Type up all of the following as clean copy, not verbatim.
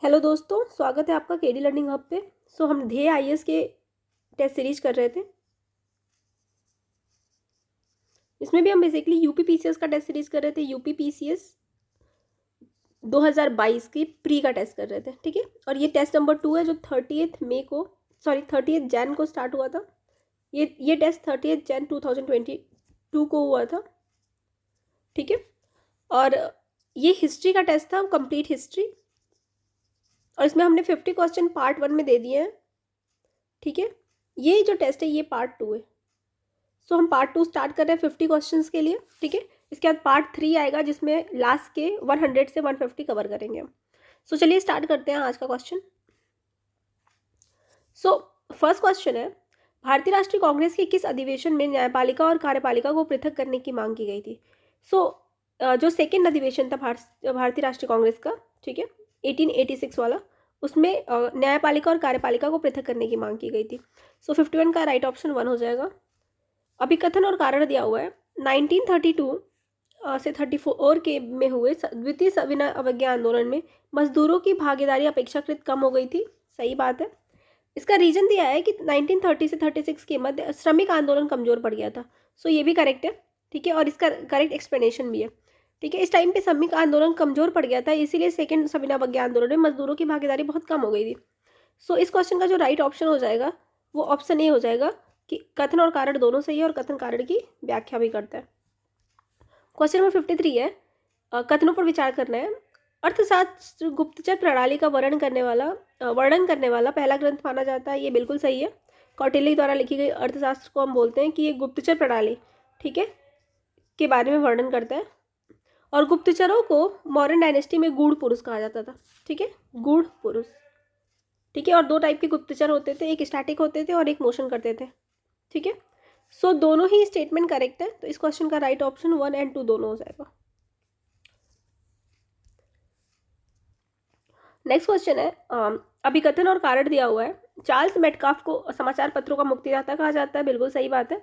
Hello दोस्तों, स्वागत है आपका केडी लर्निंग हब पे। हम ध्येय आईएएस के टेस्ट सीरीज कर रहे थे। इसमें भी हम बेसिकली यूपीपीसीएस का टेस्ट सीरीज कर रहे थे। यूपीपीसीएस 2022 की प्री का टेस्ट कर रहे थे, ठीक है। और ये टेस्ट नंबर 2 है जो 30 जैन को स्टार्ट हुआ था। ये टेस्ट 30 जैन 2022 को हुआ था, ठीक है। और ये हिस्ट्री का टेस्ट था, कंप्लीट हिस्ट्री। और इसमें हमने 50 क्वेश्चन पार्ट 1 में दे दिए हैं, ठीक है। ये जो टेस्ट है ये पार्ट 2 है। हम पार्ट 2 स्टार्ट कर रहे हैं 50 क्वेश्चंस के लिए, ठीक है। इसके बाद पार्ट 3 आएगा जिसमें लास्ट के 100 से 150 कवर करेंगे हम। चलिए स्टार्ट करते हैं आज का क्वेश्चन। फर्स्ट क्वेश्चन है, भारतीय राष्ट्रीय कांग्रेस के किस अधिवेशन में न्यायपालिका और कार्यपालिका को पृथक करने की मांग की गई थी? जो सेकेंड अधिवेशन था भारतीय राष्ट्रीय कांग्रेस का, ठीक है, 1886 वाला, उसमें न्यायपालिका और कार्यपालिका को पृथक करने की मांग की गई थी। 51 का राइट ऑप्शन 1 हो जाएगा। अभिकथन और कारण दिया हुआ है। 1932 से 34 के में हुए द्वितीय सविनय अवज्ञा आंदोलन में मजदूरों की भागीदारी अपेक्षाकृत कम हो गई थी। सही बात है। इसका रीजन दिया है कि 1930 से 36 के मध्य श्रमिक आंदोलन कमजोर पड़ गया था। ये भी करेक्ट है, ठीक है। और इसका करेक्ट एक्सप्लेनेशन भी है, ठीक है। इस टाइम पे श्रमिक आंदोलन कमजोर पड़ गया था, इसीलिए सेकेंड सविनय अवज्ञा आंदोलन में मजदूरों की भागीदारी बहुत कम हो गई थी। इस क्वेश्चन का जो राइट ऑप्शन हो जाएगा वो ऑप्शन ए हो जाएगा कि कथन और कारण दोनों सही है और कथन कारण की व्याख्या भी करता है। क्वेश्चन नंबर 53 है, कथनों पर विचार करना है। अर्थशास्त्र गुप्तचर प्रणाली का वर्णन करने वाला पहला ग्रंथ माना जाता है। ये बिल्कुल सही है। कौटिल्य द्वारा लिखी गई अर्थशास्त्र को हम बोलते हैं कि ये गुप्तचर प्रणाली, ठीक है, के बारे में वर्णन करता है। और गुप्तचरों को मौर्यन डायनेस्टी में गूढ़ पुरुष कहा जाता था, ठीक है, गूढ़ पुरुष, ठीक है। और 2 टाइप के गुप्तचर होते थे, एक स्टैटिक होते थे और एक मोशन करते थे, ठीक है। दोनों ही स्टेटमेंट करेक्ट है, तो इस क्वेश्चन का राइट ऑप्शन 1 और 2 दोनों हो जाएगा। नेक्स्ट क्वेश्चन है, अभिकथन और कारण दिया हुआ है। चार्ल्स मेटकाफ को समाचार पत्रों का मुक्तिदाता कहा जाता है। बिल्कुल सही बात है।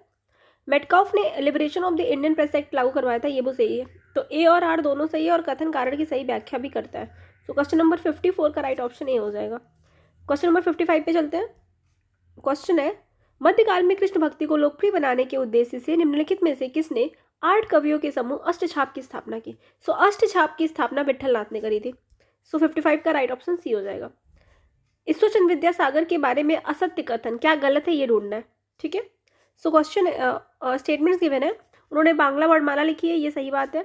मेटकाफ ने liberation of the Indian press act लागू करवाया था। ये भी सही है। तो ए और आर दोनों सही है और कथन कारण की सही व्याख्या भी करता है। क्वेश्चन नंबर 54 का राइट ऑप्शन ए हो जाएगा। क्वेश्चन नंबर 55 पे चलते हैं। क्वेश्चन है, मध्यकाल में कृष्ण भक्ति को लोकप्रिय बनाने के उद्देश्य से निम्नलिखित में से किसने 8 कवियों के समूह अष्टछाप की स्थापना की? अष्टछाप की स्थापना विट्ठल नाथ ने करी थी। 55 का राइट ऑप्शन सी हो जाएगा। ईश्वरचंद्र विद्यासागर के बारे में असत्य कथन क्या गलत है ये ढूंढना है, ठीक है। क्वेश्चन स्टेटमेंट्स गिवन है। उन्होंने बांग्ला वर्णमाला लिखी है, ये सही बात है।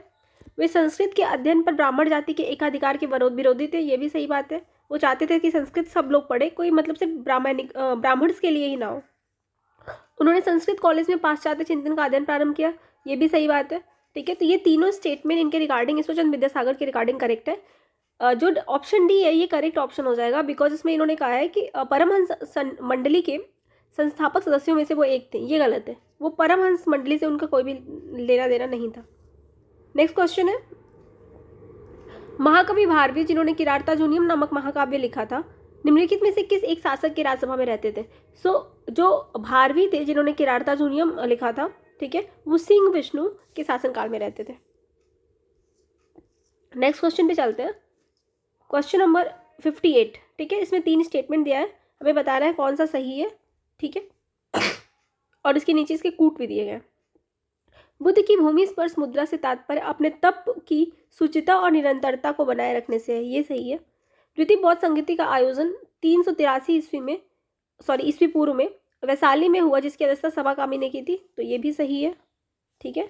वे संस्कृत के अध्ययन पर ब्राह्मण जाति के एकाधिकार के विरोधी थे, ये भी सही बात है। वो चाहते थे कि संस्कृत सब लोग पढ़े, कोई मतलब सिर्फ ब्राह्मण्स के लिए ही ना हो। उन्होंने संस्कृत कॉलेज में पाश्चात्य चिंतन का अध्ययन प्रारंभ किया, ये भी सही बात है, ठीक है। तो ये तीनों स्टेटमेंट इनके रिगार्डिंग ईश्वरचंद्र विद्यासागर के रिगार्डिंग करेक्ट है। जो ऑप्शन डी है ये करेक्ट ऑप्शन हो जाएगा, बिकॉज इसमें इन्होंने कहा है कि परमहंस मंडली के संस्थापक सदस्यों में से वो एक थे। ये गलत है। वो परमहंस मंडली से उनका कोई भी लेना देना नहीं था। नेक्स्ट क्वेश्चन है, महाकवि भारवी जिन्होंने किरातार्जुनीयम नामक महाकाव्य लिखा था, निम्नलिखित में से किस एक शासक के राजसभा में रहते थे? जो भारवी थे जिन्होंने किरातार्जुनीयम लिखा था, ठीक है, वो सिंह विष्णु के शासनकाल में रहते थे। नेक्स्ट क्वेश्चन पे चलते हैं। क्वेश्चन नंबर 58, ठीक है। इसमें 3 स्टेटमेंट दिया है, हमें बताना है कौन सा सही है, ठीक है। और इसके नीचे इसके कूट भी दिए गए। बुद्ध की भूमि स्पर्श मुद्रा से तात्पर्य अपने तप की सुचिता और निरंतरता को बनाए रखने से है, ये सही है। द्वितीय बौद्ध संगीति का आयोजन 383 ईस्वी पूर्व में वैशाली में हुआ, जिसकी अध्यक्षता सभा कामी ने की थी, तो ये भी सही है, ठीक है।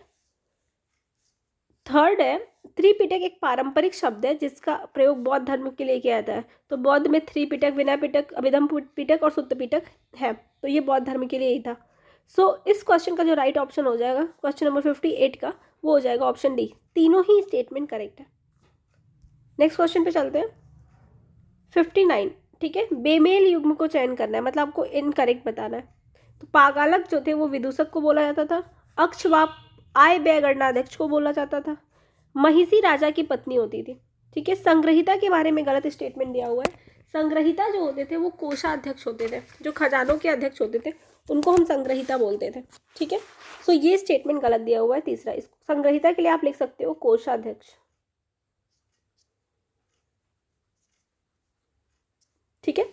थर्ड है, त्रिपिटक एक पारंपरिक शब्द है जिसका प्रयोग बौद्ध धर्म के लिए किया जाता है। तो बौद्ध में त्रिपिटक, विनय पिटक, अभिधम पिटक और सुत्त पिटक है, तो ये बौद्ध धर्म के लिए ही था। इस क्वेश्चन का जो राइट ऑप्शन हो जाएगा क्वेश्चन नंबर 58 का, वो हो जाएगा ऑप्शन डी। तीनों ही स्टेटमेंट करेक्ट है। नेक्स्ट क्वेश्चन पे चलते हैं। 59, ठीक है। बेमेल युग्म को चयन करना है, मतलब आपको इनकरेक्ट बताना है। तो पागालक जो थे वो विदूषक को बोला जाता था। अक्षवाप आय व्यय गणनाध्यक्ष को बोला जाता था। महिषी राजा की पत्नी होती थी, ठीक है। संग्रहिता के बारे में गलत स्टेटमेंट दिया हुआ है। संग्रहिता जो होते थे वो कोषाध्यक्ष होते थे, जो खजानों के अध्यक्ष होते थे उनको हम संग्रहिता बोलते थे, ठीक है। ये स्टेटमेंट गलत दिया हुआ है। तीसरा, इस संग्रहिता के लिए आप लिख सकते हो कोषाध्यक्ष। ठीक है।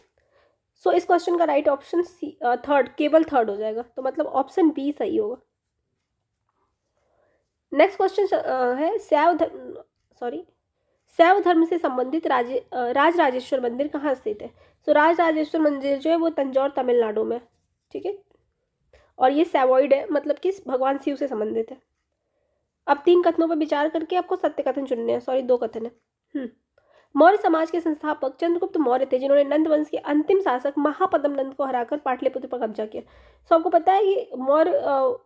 सो इस क्वेश्चन का राइट ऑप्शन सी, थर्ड, केवल थर्ड हो जाएगा, तो मतलब ऑप्शन बी सही होगा। नेक्स्ट क्वेश्चन है शैव धर्म से संबंधित राजराजेश्वर मंदिर कहाँ स्थित है। सो राजराजेश्वर मंदिर जो है वो तंजौर तमिलनाडु में, ठीक है, और ये सैवॉइड है, मतलब कि भगवान शिव से संबंधित है। अब 3 कथनों पर विचार करके आपको सत्य कथन चुनने हैं, सॉरी 2 कथन है। मौर्य समाज के संस्थापक चंद्रगुप्त मौर्य थे, जिन्होंने नंद वंश के अंतिम शासक महापद्म नंद को हराकर पाटलिपुत्र पर कब्जा किया। सो आपको पता है कि मौर्य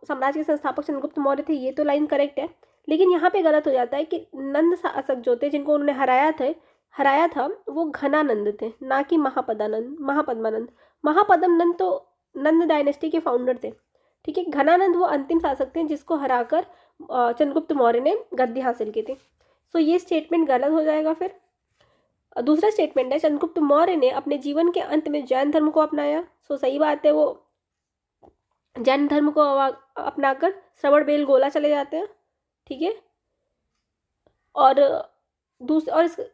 साम्राज्य के संस्थापक चंद्रगुप्त मौर्य थे, ये तो लाइन करेक्ट है, लेकिन यहाँ पे गलत हो जाता है कि नंद शासक जो थे जिनको उन्होंने हराया था वो घनानंद थे, ना कि महापद्मानंद। महापद्म नंद तो नंद डायनेस्टी के फाउंडर थे, ठीक है। घनानंद वो अंतिम शासक थे जिसको हराकर चंद्रगुप्त मौर्य ने गद्दी हासिल की थी। सो ये स्टेटमेंट गलत हो जाएगा। फिर दूसरा स्टेटमेंट है चंद्रगुप्त मौर्य ने अपने जीवन के अंत में जैन धर्म को अपनाया। सो सही बात है, वो जैन धर्म को अपनाकर श्रवण बेलगोला चले जाते हैं, ठीक है। और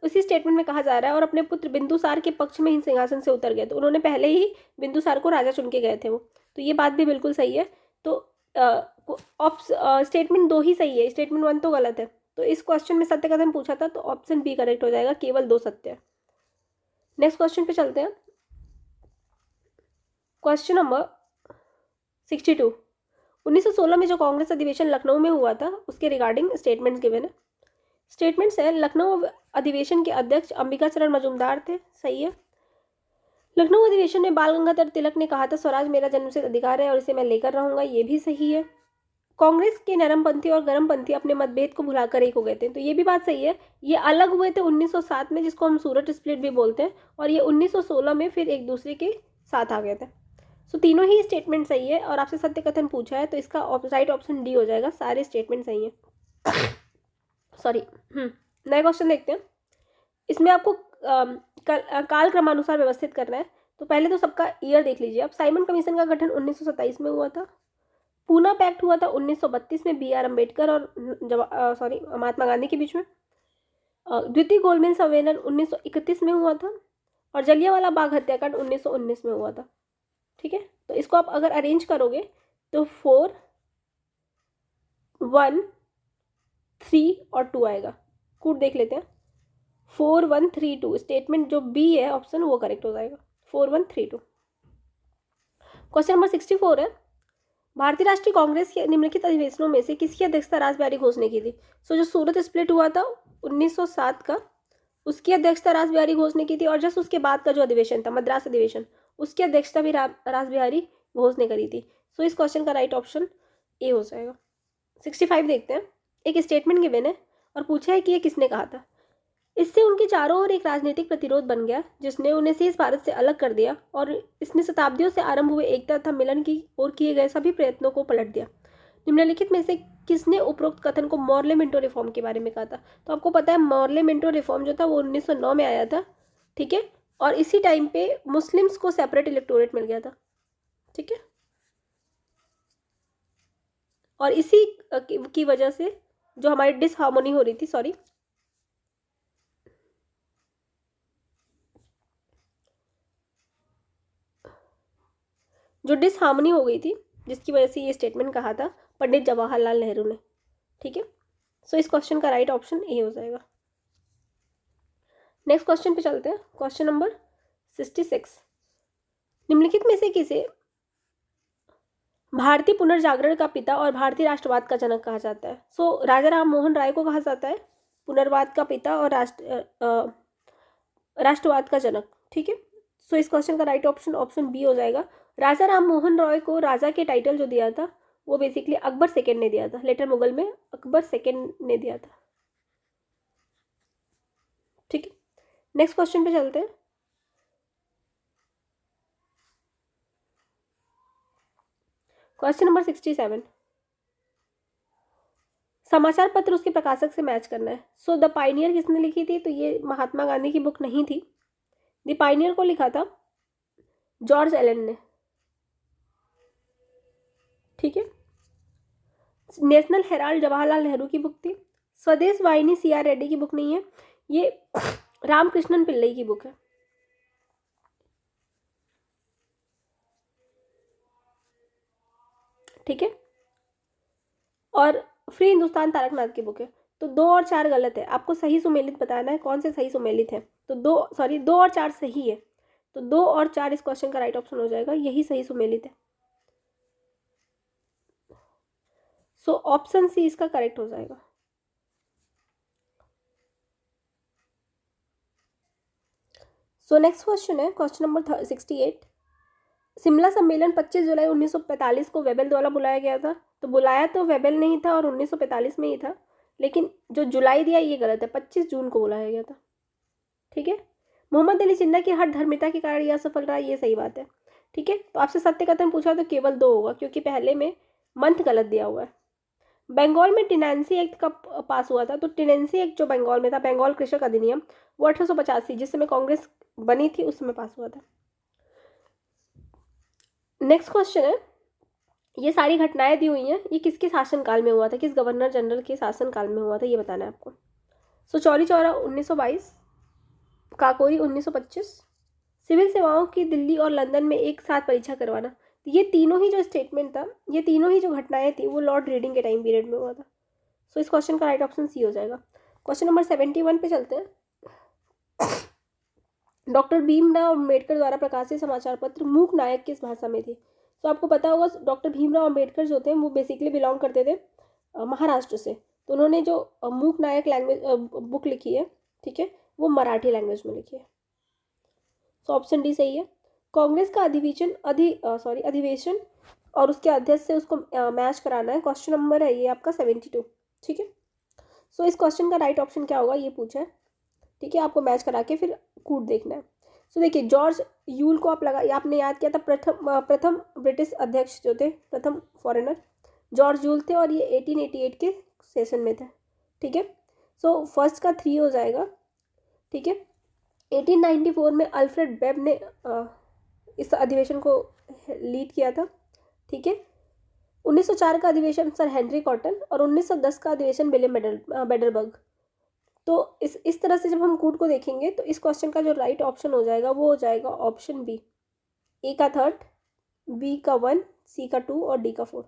इसी स्टेटमेंट में कहा जा रहा है और अपने पुत्र बिंदुसार के पक्ष में ही सिंहासन से उतर गए। तो उन्होंने पहले ही बिंदुसार को राजा चुन के गए थे वो, तो ये बात भी बिल्कुल सही है। तो स्टेटमेंट 2 ही सही है, स्टेटमेंट 1 तो गलत है। तो इस क्वेश्चन में सत्य कथन पूछा था तो ऑप्शन बी करेक्ट हो जाएगा, केवल 2 सत्य है। नेक्स्ट क्वेश्चन पे चलते हैं। Question number 62। 1916 में जो कांग्रेस अधिवेशन लखनऊ में हुआ था उसके रिगार्डिंग स्टेटमेंट्स गिवन है। स्टेटमेंट्स है लखनऊ अधिवेशन के अध्यक्ष अंबिका चरण मजूमदार थे, सही है। लखनऊ अधिवेशन में बाल गंगाधर तिलक ने कहा था स्वराज मेरा जन्मसिद्ध अधिकार है और इसे मैं लेकर रहूंगा, ये भी सही है। कांग्रेस के नरमपंथी और गरमपंथी अपने मतभेद को भुलाकर एक हो गए थे, तो ये भी बात सही है। ये अलग हुए थे 1907 में, जिसको हम सूरत स्प्लिट भी बोलते हैं, और ये 1916 में फिर एक दूसरे के साथ आ गए थे। सो तीनों ही स्टेटमेंट सही है और आपसे सत्य कथन पूछा है तो इसका राइट ऑप्शन डी हो जाएगा, सारे स्टेटमेंट सही है। सॉरी। नया क्वेश्चन देखते हैं। इसमें आपको काल क्रमानुसार व्यवस्थित करना है। तो पहले तो सबका ईयर देख लीजिए आप। साइमन कमीशन का गठन 1927 में हुआ था। पूना पैक्ट हुआ था 1932 में बी आर अम्बेडकर और महात्मा गांधी के बीच में। द्वितीय गोलमेज सम्मेलन 1931 में हुआ था और जलियांवाला बाग हत्याकांड 1919 में हुआ था, ठीक है। तो इसको आप अगर अरेंज करोगे तो 4, 1, 3 और 2 आएगा। कूट देख लेते हैं। 4, 1, 3, 2 स्टेटमेंट जो बी है ऑप्शन वो करेक्ट हो जाएगा, 4, 1, 3, 2। क्वेश्चन नंबर 64 है भारतीय राष्ट्रीय कांग्रेस के निम्नलिखित अधिवेशनों में से किसकी अध्यक्षता रासबिहारी घोष ने की थी। सो जो सूरत स्प्लिट हुआ था 1907 का, उसकी अध्यक्षता रासबिहारी घोष ने की थी, और जस्ट उसके बाद का जो अधिवेशन था मद्रास अधिवेशन, उसकी अध्यक्षता भी रासबिहारी घोष ने करी थी। सो इस क्वेश्चन का राइट ऑप्शन ए हो जाएगा। 65 देखते हैं। एक स्टेटमेंट गिवन है और पूछा है कि ये किसने कहा था। इससे उनके चारों ओर एक राजनीतिक प्रतिरोध बन गया जिसने उन्हें शेष भारत से अलग कर दिया और इसने शताब्दियों से आरंभ हुए एकता तथा मिलन की ओर किए गए सभी प्रयत्नों को पलट दिया। निम्नलिखित में से किसने उपरोक्त कथन को मॉर्ले मिंटो रिफॉर्म के बारे में कहा था। तो आपको पता है मॉर्ले मिंटो रिफॉर्म जो था वो 1909 में आया था, ठीक है, और इसी टाइम पे मुस्लिम्स को सेपरेट इलेक्टोरेट मिल गया था, ठीक है, और इसी की वजह से जो हमारी डिसहार्मोनी हो रही थी, सॉरी, जो डिसहार्मनी हो गई थी जिसकी वजह से ये स्टेटमेंट कहा था पंडित जवाहरलाल नेहरू ने, ठीक है। सो इस क्वेश्चन का राइट ऑप्शन ए हो जाएगा। नेक्स्ट क्वेश्चन पे चलते हैं। Question number 66। निम्नलिखित में से किसे भारतीय पुनर्जागरण का पिता और भारतीय राष्ट्रवाद का जनक कहा जाता है। सो राजा राम मोहन राय को कहा जाता है पुनर्वाद का पिता और राष्ट्रवाद का जनक, ठीक है। सो इस क्वेश्चन का राइट ऑप्शन बी हो जाएगा। राजा राम मोहन रॉय को राजा के टाइटल जो दिया था वो बेसिकली अकबर सेकेंड ने दिया था, लेटर मुगल में अकबर सेकेंड ने दिया था, ठीक है। नेक्स्ट क्वेश्चन पे चलते हैं। Question number 67। समाचार पत्र उसके प्रकाशक से मैच करना है। सो द पाइनियर किसने लिखी थी, तो ये महात्मा गांधी की बुक नहीं थी। द पाइनियर को लिखा था जॉर्ज एलन ने, ठीक है। नेशनल हेराल्ड जवाहरलाल नेहरू की बुक थी। स्वदेश वाहिनी CR रेड्डी की बुक नहीं है, ये रामकृष्णन पिल्लई की बुक है, ठीक है। और फ्री हिंदुस्तान तारकनाथ की बुक है। तो 2 और 4 गलत है, आपको सही सुमेलित बताना है कौन से सही सुमेलित है। तो 2 और 4 सही है, तो 2 और 4 इस क्वेश्चन का राइट ऑप्शन हो जाएगा, यही सही सुमेलित है। सो ऑप्शन सी इसका करेक्ट हो जाएगा। सो नेक्स्ट क्वेश्चन है क्वेश्चन नंबर 68। शिमला सम्मेलन 25 जुलाई 1945 को वेबल द्वारा बुलाया गया था। तो बुलाया तो वेबल नहीं था और 1945 में ही था, लेकिन जो जुलाई दिया ये गलत है, 25 जून को बुलाया गया था। ठीक है। मोहम्मद अली जिन्ना की हर धर्मिता के कारण यह सफल रहा, ये सही बात है। ठीक है। तो आपसे सत्य कथन पूछा तो केवल 2 होगा, क्योंकि पहले में मंथ गलत दिया हुआ है। बंगाल में टेनेंसी एक्ट कब पास हुआ था? तो टेनेंसी एक्ट जो बंगाल में था, बंगाल कृषक अधिनियम, वो 1885 जिस समय कांग्रेस बनी थी उस समय पास हुआ था। नेक्स्ट क्वेश्चन है, ये सारी घटनाएं दी हुई हैं, ये किसके शासनकाल में हुआ था, किस गवर्नर जनरल के शासनकाल में हुआ था, ये बताना है आपको। सो चौरी चौरा 1922, काकोरी 1925, सिविल सेवाओं की दिल्ली और लंदन में एक साथ परीक्षा करवाना। तो ये तीनों ही जो स्टेटमेंट था, ये तीनों ही जो घटनाएं थी, वो लॉर्ड रीडिंग के टाइम पीरियड में हुआ था। सो इस क्वेश्चन का राइट ऑप्शन सी हो जाएगा। क्वेश्चन नंबर 71 पे चलते हैं। डॉक्टर भीमराव अम्बेडकर द्वारा प्रकाशित समाचार पत्र मूक नायक किस भाषा में थी? तो आपको पता होगा डॉक्टर भीमराव अम्बेडकर जो थे वो बेसिकली बिलोंग करते थे महाराष्ट्र से। तो उन्होंने जो मूक नायक लैंग्वेज बुक लिखी है, ठीक है, वो मराठी लैंग्वेज में लिखी है। सो ऑप्शन डी सही है। कांग्रेस का अधिवेशन और उसके अध्यक्ष से उसको मैच कराना है। क्वेश्चन नंबर है ये आपका 72। ठीक है। सो इस क्वेश्चन का राइट ऑप्शन क्या होगा, ये पूछा है। ठीक है, आपको मैच करा के फिर कूट देखना है। सो देखिए, जॉर्ज यूल को आपने याद किया था, प्रथम ब्रिटिश अध्यक्ष जो थे, प्रथम फॉरेनर जॉर्ज यूल थे, और ये 1888 के सेशन में थे। ठीक है। सो फर्स्ट का 3 हो जाएगा। ठीक है। 1894 में अल्फ्रेड वेब ने इस अधिवेशन को लीड किया था। ठीक है। 1904 का अधिवेशन सर हेनरी कॉटन, और 1910 का अधिवेशन विलियम बेडरबर्ग। तो इस तरह से जब हम कूट को देखेंगे तो इस क्वेश्चन का जो राइट ऑप्शन हो जाएगा वो हो जाएगा ऑप्शन बी, ए का 3, बी का 1, सी का 2 और डी का 4।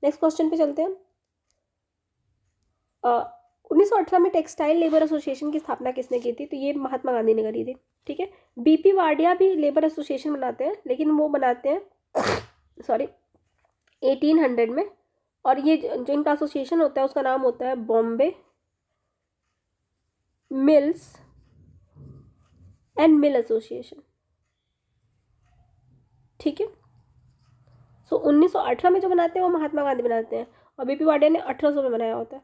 नेक्स्ट क्वेश्चन पे चलते हैं। 1918 में टेक्सटाइल लेबर एसोसिएशन की स्थापना किसने की थी? तो ये महात्मा गांधी ने करी थी। ठीक है। बीपी वाडिया भी लेबर एसोसिएशन बनाते हैं, लेकिन वो बनाते हैं 1800 में, और ये जो इनका एसोसिएशन होता है उसका नाम होता है Bombay mills and mill association. ठीक है। सो 1918 में जो बनाते हैं वो महात्मा गांधी बनाते हैं, और बीपी वाडिया ने 1800 में बनाया होता है।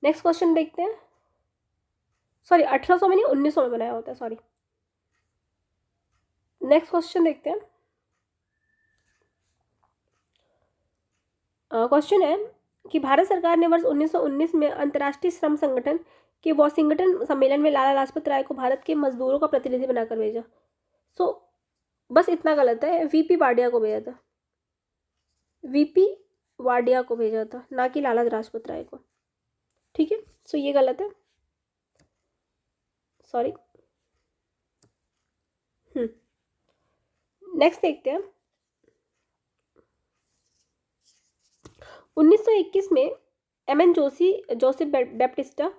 नेक्स्ट क्वेश्चन देखते हैं। 1800 में नहीं, 1900 में बनाया होता है, सॉरी। नेक्स्ट क्वेश्चन देखते हैं। क्वेश्चन है कि भारत सरकार ने वर्ष 1919 में अंतर्राष्ट्रीय श्रम संगठन के वॉशिंगटन सम्मेलन में लाला लाजपत राय को भारत के मजदूरों का प्रतिनिधि बनाकर भेजा। सो बस इतना गलत है, वीपी वाडिया को भेजा था, वीपी वाडिया को भेजा था, ना कि लाला लाजपत राय को। ठीक है। सो ये गलत है, सॉरी। नेक्स्ट देखते हैं। 1921 में एमएन जोसेफ बैप्टिस्टा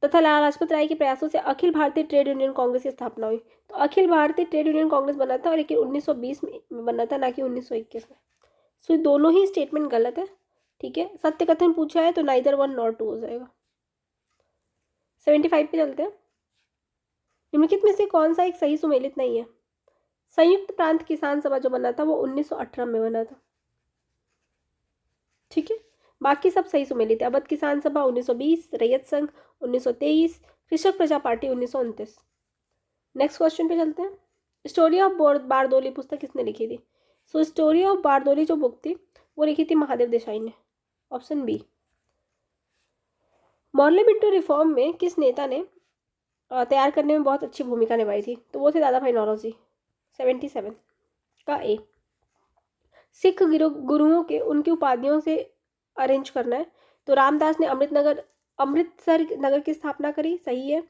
तथा लाला लाजपत राय के प्रयासों से अखिल भारतीय ट्रेड यूनियन कांग्रेस की स्थापना हुई। तो अखिल भारतीय ट्रेड यूनियन कांग्रेस बना था, लेकिन 1920 में बना था, ना कि 1921 में। सो दोनों ही स्टेटमेंट गलत है। ठीक है। सत्य कथन पूछा है तो नाइदर 1 नॉर 2 हो जाएगा। 75 पे चलते हैं। निम्नलिखित में से कौन सा एक सही सुमेलित नहीं है? संयुक्त प्रांत किसान सभा जो बना था वो 1918 में बना था। ठीक है। बाकी सब सही सुमेलित है। अवध किसान सभा 1920, रैयत संघ 1923, कृषक प्रजा पार्टी 1929। नेक्स्ट क्वेश्चन पे चलते हैं। स्टोरी ऑफ बारदोली पुस्तक किसने लिखी थी? सो स्टोरी ऑफ बारदोली जो बुक थी वो लिखी थी महादेव देसाई ने। Option B. Morley Minto reform में किस नेता ने तैयार करने में बहुत अच्छी भूमिका निभाई थी? तो वो थे दादा भाई नौरोजी। 77 का ए। सिख गुरुओं के उनकी उपाधियों से अरेंज करना है। तो रामदास ने अमृतसर नगर की स्थापना करी, सही है।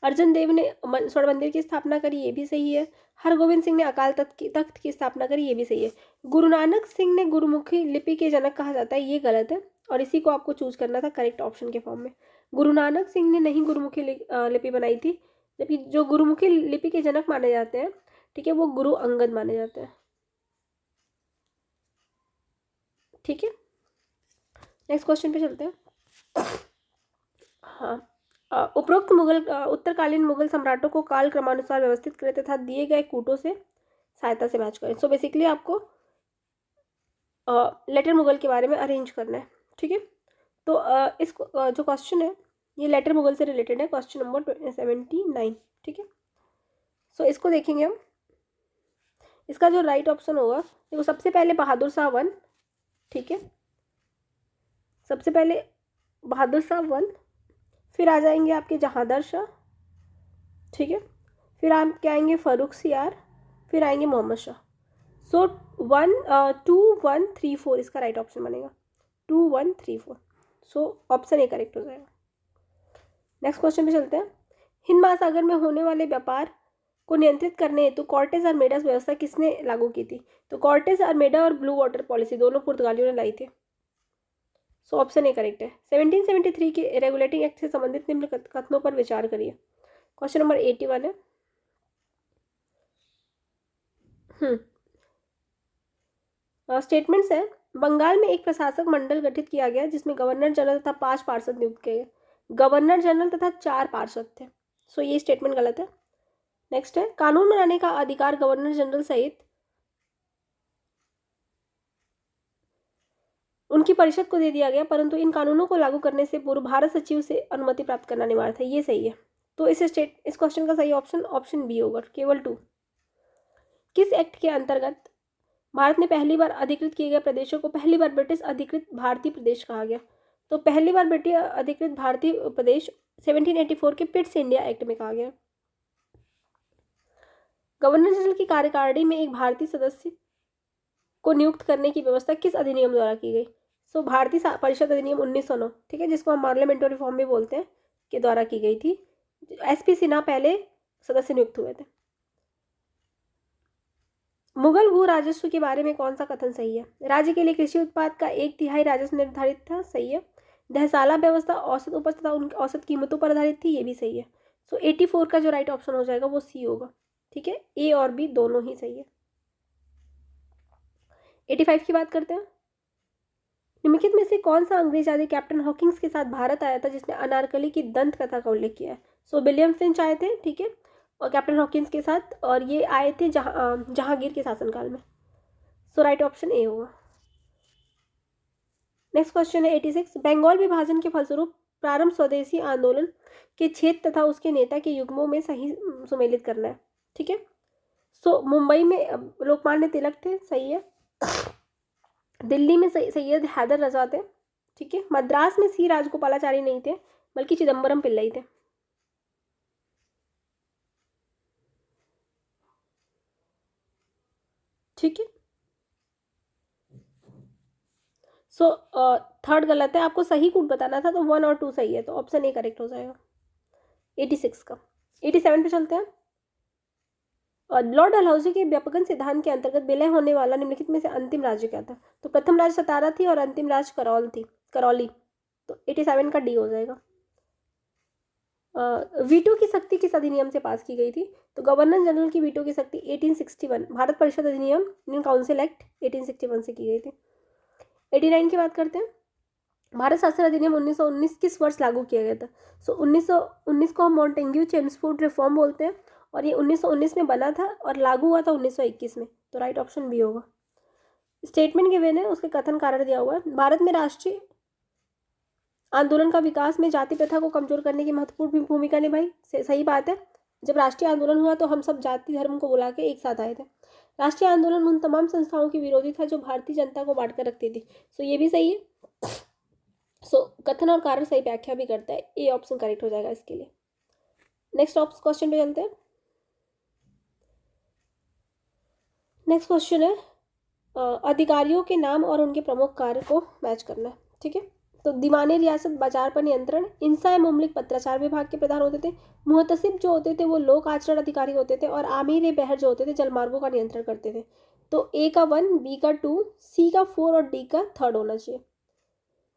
अर्जुन देव ने स्वर्ण मंदिर की स्थापना करी, ये भी सही है। हरगोविंद सिंह ने अकाल तख्त की स्थापना करी, ये भी सही है। गुरु नानक सिंह ने गुरुमुखी लिपि के जनक कहा जाता है, ये गलत है और इसी को आपको चूज करना था करेक्ट ऑप्शन के फॉर्म में। गुरु नानक सिंह ने नहीं गुरुमुखी लिपि बनाई थी, जबकि जो गुरुमुखी लिपि के जनक माने जाते हैं, ठीक है, वो गुरु अंगद माने जाते हैं। ठीक है, नेक्स्ट क्वेश्चन पे चलते हैं। हाँ, उपरोक्त उत्तरकालीन मुगल सम्राटों को काल क्रमानुसार व्यवस्थित करें तथा दिए गए कूटों से सहायता से मैच करें। सो बेसिकली आपको लेटर मुगल के बारे में अरेंज करना है। ठीक है, तो इस जो क्वेश्चन है ये लेटर मुगल से रिलेटेड है, क्वेश्चन नंबर 79। ठीक है, सो इसको देखेंगे हम। इसका जो राइट ऑप्शन होगा, देखो सबसे पहले बहादुर शाह 1, ठीक है, सबसे पहले बहादुर शाह 1, फिर आ जाएंगे आपके जहांदर शाह, ठीक है, फिर आपके आएंगे फारूक सियार, फिर आएंगे मोहम्मद शाह। सो 1 2 1 3 4 इसका राइट ऑप्शन बनेगा, 2 1 3 4। सो ऑप्शन ए करेक्ट हो जाएगा। नेक्स्ट क्वेश्चन पे चलते हैं। हिंद महासागर में होने वाले व्यापार को नियंत्रित करने हेतु कॉर्टेज आर्मेडास व्यवस्था किसने लागू की थी? तो कॉर्टेज आर्मेडा और ब्लू वाटर पॉलिसी दोनों पुर्तगालियों ने लाई थी। सो ऑप्शन ए करेक्ट है। 1773 के रेगुलेटिंग एक्ट से संबंधित निम्न कथनों पर विचार करिए। क्वेश्चन नंबर 81 है। स्टेटमेंट्स है। बंगाल में एक प्रशासक मंडल गठित किया गया जिसमें गवर्नर जनरल तथा 5 पार्षद नियुक्त किए गए। गवर्नर जनरल तथा 4 पार्षद थे। सो ये स्टेटमेंट गलत है। नेक्स्ट है, कानून बनाने का अधिकार गवर्नर जनरल सहित उनकी परिषद को दे दिया गया, परंतु इन कानूनों को लागू करने से पूर्व भारत सचिव से अनुमति प्राप्त करना अनिवार्य था। ये सही है। तो इस क्वेश्चन का सही ऑप्शन बी होगा, केवल 2। किस एक्ट के अंतर्गत भारत में पहली बार अधिकृत किए गए प्रदेशों को पहली बार ब्रिटिश अधिकृत भारतीय प्रदेश कहा गया? तो पहली बार ब्रिटिश अधिकृत भारतीय प्रदेश 1784 के पिट्स इंडिया एक्ट में कहा गया। गवर्नर जनरल की कार्यकारिणी में एक भारतीय सदस्य को नियुक्त करने की व्यवस्था किस अधिनियम द्वारा की गई? सो भारतीय परिषद अधिनियम 1909, ठीक है, जिसको हम पार्लियामेंट्री रिफॉर्म भी बोलते हैं, के द्वारा की गई थी। एसपी सिन्हा पहले सदस्य नियुक्त हुए थे। मुगल भू राजस्व के बारे में कौन सा कथन सही है? राज्य के लिए कृषि उत्पाद का 1/3 राजस्व निर्धारित था, सही है। दहसाला व्यवस्था औसत उपज तथा उनकी औसत कीमतों पर आधारित थी, ये भी सही है। सो 84 का जो राइट ऑप्शन हो जाएगा वो सी होगा। ठीक है, ए और बी दोनों ही सही है। 85 की बात करते हैं। निम्नलिखित में से कौन सा अंग्रेज आदि कैप्टन हॉकिंस के साथ भारत आया था जिसने अनारकली की दंत कथा का उल्लेख किया है? सो विलियम फिंच आए थे, ठीक है, और कैप्टन हॉकिंस के साथ, और ये आए थे जहांगीर के शासनकाल में। सो राइट ऑप्शन ए होगा। नेक्स्ट क्वेश्चन है 86। बंगाल विभाजन के फलस्वरूप प्रारंभ स्वदेशी आंदोलन के क्षेत्र तथा उसके नेता के युग्मों में सही सुमेलित करना है। ठीक है, सो मुंबई में लोकमान्य तिलक थे, सही है। दिल्ली में सैयद हैदर रजा थे, ठीक है। मद्रास में सी राजगोपालाचारी नहीं थे बल्कि चिदम्बरम पिल्लई थे। ठीक है, सो थर्ड गलत है, आपको सही कूट बताना था, तो 1 और 2 सही है, तो ऑप्शन ए करेक्ट हो जाएगा 86 का। 87 पे चलते हैं। लॉर्ड डलहौजी के व्यापकन सिद्धांत के अंतर्गत विलय होने वाला निम्नलिखित में से अंतिम राज्य क्या था? तो प्रथम राज्य सतारा थी और अंतिम राज्य करौली। तो 87 का डी हो जाएगा। वीटो की शक्ति किस अधिनियम से पास की गई थी? तो गवर्नर जनरल की वीटो की शक्ति 1861 भारत परिषद अधिनियम इंडियन काउंसिल एक्ट 1861 से की गई थी। 89 की बात करते हैं। भारत शासन अधिनियम 1919 किस वर्ष लागू किया गया था? सो 1919 को हम मॉन्टेग्यू चेम्सफोर्ड रिफॉर्म बोलते हैं और ये 1919 में बना था और लागू हुआ था 1921 में। तो राइट ऑप्शन बी होगा। स्टेटमेंट गिवन है, उसके कथन कारण दिया हुआ है। भारत में राष्ट्रीय आंदोलन का विकास में जाति प्रथा को कमजोर करने की महत्वपूर्ण भूमिका निभाई। सही बात है। जब राष्ट्रीय आंदोलन हुआ तो हम सब जाति धर्म को बुला के एक साथ आए थे। राष्ट्रीय आंदोलन उन तमाम संस्थाओं की विरोधी था जो भारतीय जनता को बांट कर रखती थी। सो ये भी सही है। सो कथन और कारण सही व्याख्या भी करता है। ए ऑप्शन करेक्ट हो जाएगा इसके लिए। नेक्स्ट क्वेश्चन पे चलते हैं। नेक्स्ट क्वेश्चन है अधिकारियों के नाम और उनके प्रमुख कार्य को मैच करना है। ठीक है, तो दीवानी रियासत बाजार पर नियंत्रण, इंसा मुमलिक पत्राचार विभाग के प्रधान होते थे, मुहतसिब जो होते थे वो लोक आचरण अधिकारी होते थे, और आमिर बहर जो होते थे जलमार्गों का नियंत्रण करते थे। तो ए का 1, बी का 2, सी का 4 और डी का 3 होना चाहिए।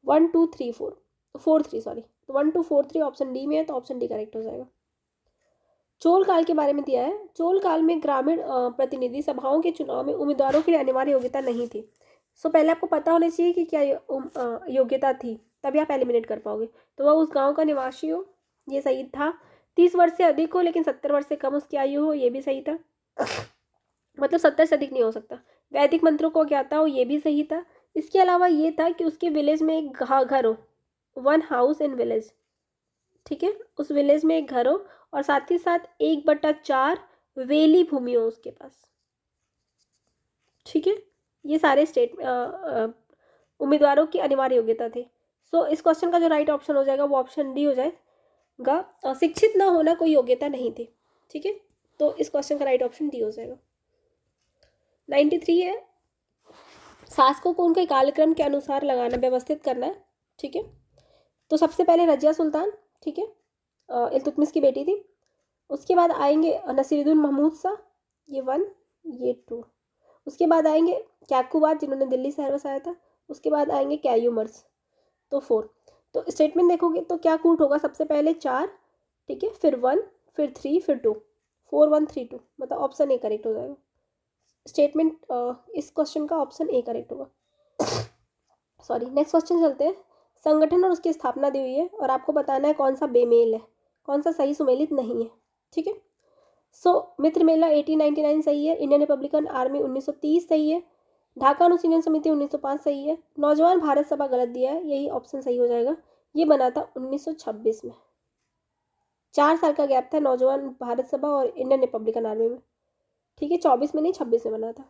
1 2 3 4 4 3 सॉरी, तो 1 2 4 3 ऑप्शन डी में है, तो ऑप्शन डी करेक्ट हो जाएगा। चोल काल के बारे में दिया है। चोल काल में ग्रामीण प्रतिनिधि सभाओं के चुनाव में उम्मीदवारों के लिए अनिवार्य योग्यता नहीं थी। सो पहले आपको पता होना चाहिए कि क्या योग्यता थी, तभी आप एलिमिनेट कर पाओगे। तो वह उस गांव का निवासी हो, ये सही था। 30 वर्ष से अधिक हो लेकिन 70 वर्ष से कम उसकी आयु हो, ये भी सही था। मतलब 70 से अधिक नहीं हो सकता। वैदिक मंत्रों को ज्ञाता हो, ये भी सही था। इसके अलावा ये था कि उसके विलेज में एक घर हो, 1 हाउस इन विलेज, ठीक है, उस विलेज में एक घर हो, और साथ ही साथ 1/4 वेली भूमि हो उसके पास, ठीक है। ये सारे स्टेट उम्मीदवारों की अनिवार्य योग्यता थी। सो इस क्वेश्चन का जो राइट ऑप्शन हो जाएगा वो ऑप्शन डी हो जाएगा। शिक्षित ना होना कोई योग्यता नहीं थी, ठीक है, तो इस क्वेश्चन का राइट ऑप्शन डी हो जाएगा। 93 है, शासकों को उनके कालक्रम के अनुसार लगाना, व्यवस्थित करना है, ठीक है। तो सबसे पहले रजिया सुल्तान, ठीक है, इल्तुतमिश की बेटी थी। उसके बाद आएंगे नसीरुद्दीन महमूद शाह, ये 1, ये 2। उसके बाद आएंगे कैकुबाद जिन्होंने दिल्ली शहर बसाया था। उसके बाद आएंगे कैयूमर्स, तो 4। तो स्टेटमेंट देखोगे तो क्या कूट होगा, सबसे पहले 4, ठीक है, फिर 1, फिर 3, फिर 2, 4 1 3 2, मतलब ऑप्शन ए करेक्ट हो जाएगा। स्टेटमेंट इस क्वेश्चन का ऑप्शन ए करेक्ट होगा। सॉरी, नेक्स्ट क्वेश्चन चलते हैं। संगठन और उसकी स्थापना दी हुई है और आपको बताना है कौन सा बेमेल है, कौन सा सही सुमेलित नहीं है, ठीक है। सो मित्र मेला 1899 सही है। इंडियन रिपब्लिकन आर्मी 1930 सही है। ढाका अनुशीलन समिति 1905 सही है। नौजवान भारत सभा गलत दिया है, यही ऑप्शन सही हो जाएगा। ये बना था 1926 में, 4 साल का गैप था नौजवान भारत सभा और इंडियन रिपब्लिकन आर्मी में, ठीक है, 24 में नहीं 26 में बना था।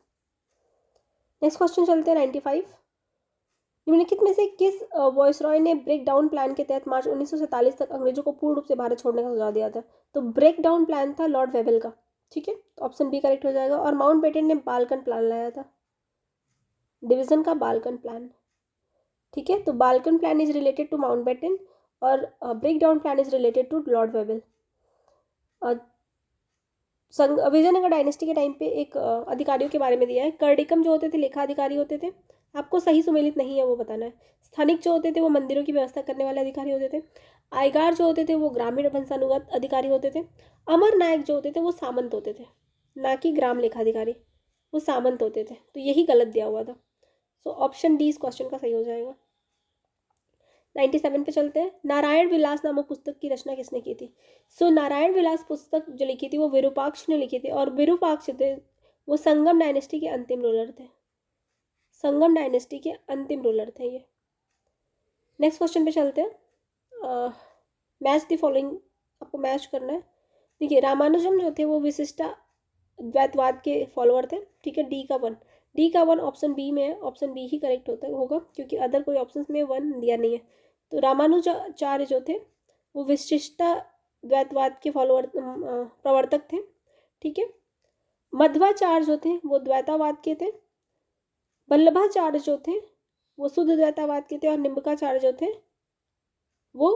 नेक्स्ट क्वेश्चन चलते हैं 95। निम्नलिखित में से किस वॉइसरॉय ने ब्रेक डाउन प्लान के तहत मार्च 1947 तक अंग्रेजों को पूर्ण रूप से भारत छोड़ने का सुझाव दिया था? तो ब्रेक डाउन प्लान था लॉर्ड वेबल का, ठीक है, तो ऑप्शन बी करेक्ट हो जाएगा। और माउंटबेटन ने बाल्कन प्लान लाया था, डिवीजन का बाल्कन प्लान, ठीक है। तो Balkan plan is related to Mountbatten और break down plan is related to Lord Wavell. Vijayanagar dynasty के टाइम पे एक अधिकारियों के बारे में दिया है। कर्डिकम जो होते थे लेखा अधिकारी होते थे, आपको सही सुमेलित नहीं है वो बताना है। स्थानिक जो होते थे वो मंदिरों की व्यवस्था करने वाले अधिकारी होते थे। आयगार जो होते थे वो ग्रामीण वंशानुगत अधिकारी होते थे। अमर नायक जो होते थे वो सामंत होते थे, ना कि ग्राम लेखाधिकारी, वो सामंत होते थे, तो यही गलत दिया हुआ था। सो ऑप्शन डी इस क्वेश्चन का सही हो जाएगा। 97 पे चलते हैं। नारायण विलास नामक पुस्तक की रचना किसने की थी? सो नारायण विलास पुस्तक जो लिखी थी वो विरूपाक्ष ने लिखी थी, और विरूपाक्ष थे वो संगम डायनेस्टी के अंतिम रूलर थे, संगम डायनेस्टी के अंतिम रूलर थे ये। नेक्स्ट क्वेश्चन पे चलते हैं। मैच द फॉलोइंग, आपको मैच करना है। देखिए, रामानुजम जो थे वो विशिष्टा द्वैतवाद के फॉलोअर थे, ठीक है, डी का 1 ऑप्शन बी में है, ऑप्शन बी ही करेक्ट होगा क्योंकि अदर कोई ऑप्शन में 1 दिया नहीं है। तो रामानुजाचार्य जो थे वो विशिष्टा द्वैतवाद के फॉलोअर प्रवर्तक थे, ठीक है। मध्वाचार्य जो थे वो द्वैतावाद के थे। वल्लभाचार्य जो थे वो शुद्ध द्वैतावाद के थे, और निम्बकाचार्य जो थे वो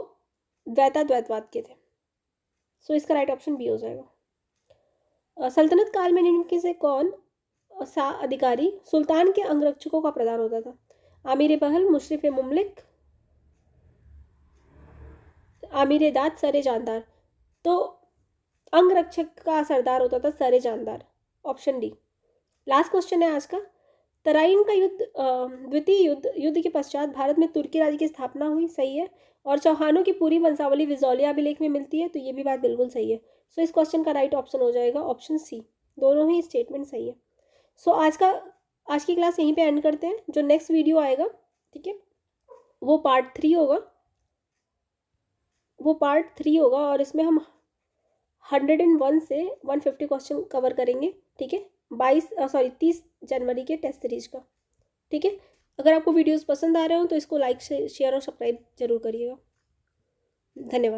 द्वैतवाद के थे। सो इसका राइट ऑप्शन बी हो जाएगा। सल्तनत काल में निम्नलिखित से कौन सा अधिकारी सुल्तान के अंगरक्षकों का प्रधान होता था? आमिर बहल, मुशरिफ मुमलिक, आमिर दाद, सरे जानदार। तो अंगरक्षक का सरदार होता था सरे जानदार, ऑप्शन डी। लास्ट क्वेश्चन है आज का। तराइन का युद्ध, द्वितीय युद्ध के पश्चात भारत में तुर्की राज्य की स्थापना हुई, सही है। और चौहानों की पूरी वंशावली विजौलिया अभिलेख में मिलती है, तो ये भी बात बिल्कुल सही है। सो इस क्वेश्चन का राइट ऑप्शन हो जाएगा ऑप्शन सी, दोनों ही स्टेटमेंट सही है। सो आज की क्लास यहीं पे एंड करते हैं। जो नेक्स्ट वीडियो आएगा, ठीक है, वो पार्ट 3 होगा, और इसमें हम 101 से 150 क्वेश्चन कवर करेंगे, ठीक है, 30 जनवरी के टेस्ट सीरीज का, ठीक है। अगर आपको वीडियोस पसंद आ रहे हो तो इसको लाइक शेयर और सब्सक्राइब जरूर करिएगा। धन्यवाद।